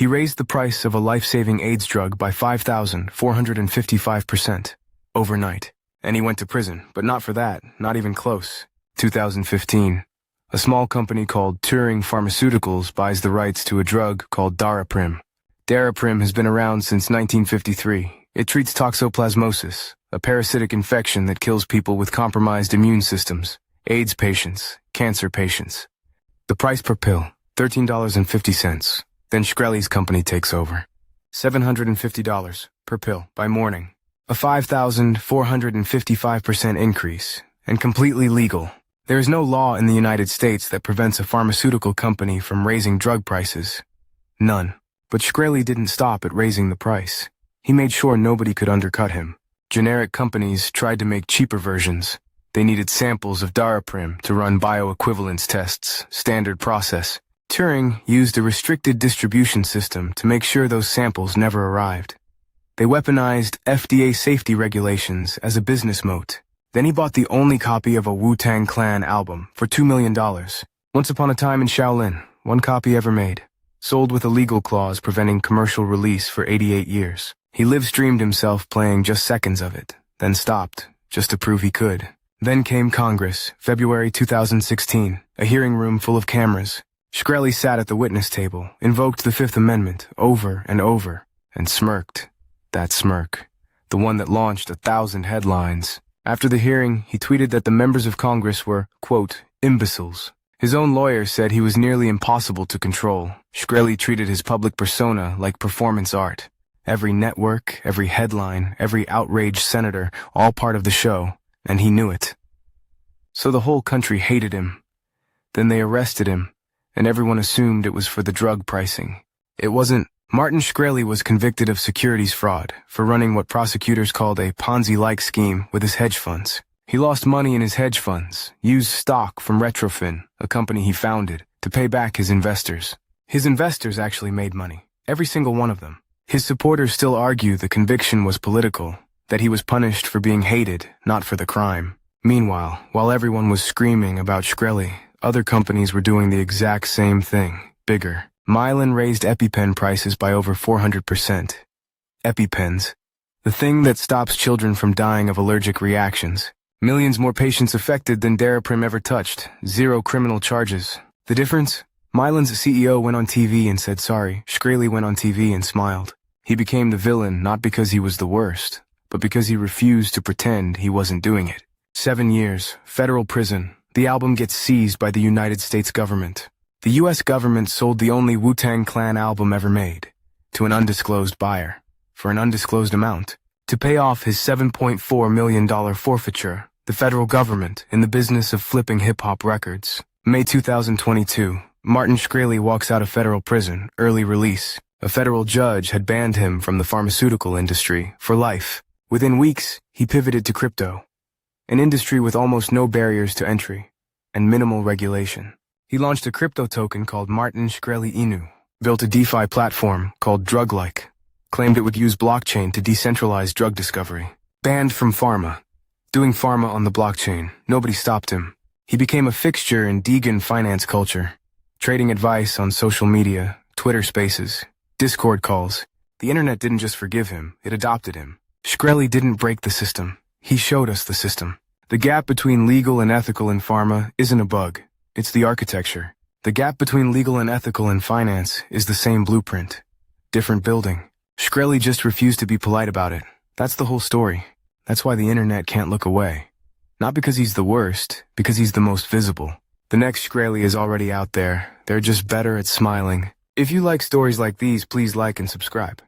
He raised the price of a life-saving AIDS drug by 5,455% overnight. And he went to prison, but not for that, not even close. 2015. A small company called Turing Pharmaceuticals buys the rights to a drug called Daraprim. Daraprim has been around since 1953. It treats toxoplasmosis, a parasitic infection that kills people with compromised immune systems, AIDS patients, cancer patients. The price per pill, $13.50. Then Shkreli's company takes over. $750 per pill by morning. A 5,455% increase, and completely legal. There is no law in the United States that prevents a pharmaceutical company from raising drug prices. None. But Shkreli didn't stop at raising the price. He made sure nobody could undercut him. Generic companies tried to make cheaper versions. They needed samples of Daraprim to run bioequivalence tests, standard process. Turing used a restricted distribution system to make sure those samples never arrived. They weaponized FDA safety regulations as a business moat. Then he bought the only copy of a Wu-Tang Clan album for $2 million. Once upon a time in Shaolin, one copy ever made. Sold with a legal clause preventing commercial release for 88 years. He live-streamed himself playing just seconds of it, then stopped, just to prove he could. Then came Congress, February 2016, a hearing room full of cameras. Shkreli sat at the witness table, invoked the Fifth Amendment over and over, and smirked. That smirk. The one that launched 1,000 headlines. After the hearing, he tweeted that the members of Congress were, quote, imbeciles. His own lawyer said he was nearly impossible to control. Shkreli treated his public persona like performance art. Every network, every headline, every outraged senator, all part of the show, and he knew it. So the whole country hated him. Then they arrested him, and everyone assumed it was for the drug pricing. It wasn't. Martin Shkreli was convicted of securities fraud for running what prosecutors called a Ponzi-like scheme with his hedge funds. He lost money in his hedge funds, used stock from Retrofin, a company he founded, to pay back his investors. His investors actually made money, every single one of them. His supporters still argue the conviction was political, that he was punished for being hated, not for the crime. Meanwhile, while everyone was screaming about Shkreli, other companies were doing the exact same thing, bigger. Mylan raised EpiPen prices by over 400%. EpiPens, the thing that stops children from dying of allergic reactions. Millions more patients affected than Daraprim ever touched. 0 criminal charges. The difference? Mylan's CEO went on TV and said sorry. Shkreli went on TV and smiled. He became the villain not because he was the worst, but because he refused to pretend he wasn't doing it. 7 years, federal prison. The album gets seized by the United States government. The U.S. government sold the only Wu-Tang Clan album ever made to an undisclosed buyer for an undisclosed amount. To pay off his $7.4 million forfeiture, the federal government, in the business of flipping hip-hop records. May 2022, Martin Shkreli walks out of federal prison, early release. A federal judge had banned him from the pharmaceutical industry for life. Within weeks, he pivoted to crypto, an industry with almost no barriers to entry and minimal regulation. He launched a crypto token called Martin Shkreli Inu, built a DeFi platform called Drug-like, claimed it would use blockchain to decentralize drug discovery. Banned from pharma. Doing pharma on the blockchain, nobody stopped him. He became a fixture in Deegan finance culture, trading advice on social media, Twitter spaces, Discord calls. The internet didn't just forgive him, it adopted him. Shkreli didn't break the system. He showed us the system. The gap between legal and ethical in pharma isn't a bug. It's the architecture. The gap between legal and ethical in finance is the same blueprint. Different building. Shkreli just refused to be polite about it. That's the whole story. That's why the internet can't look away. Not because he's the worst, because he's the most visible. The next Shkreli is already out there. They're just better at smiling. If you like stories like these, please like and subscribe.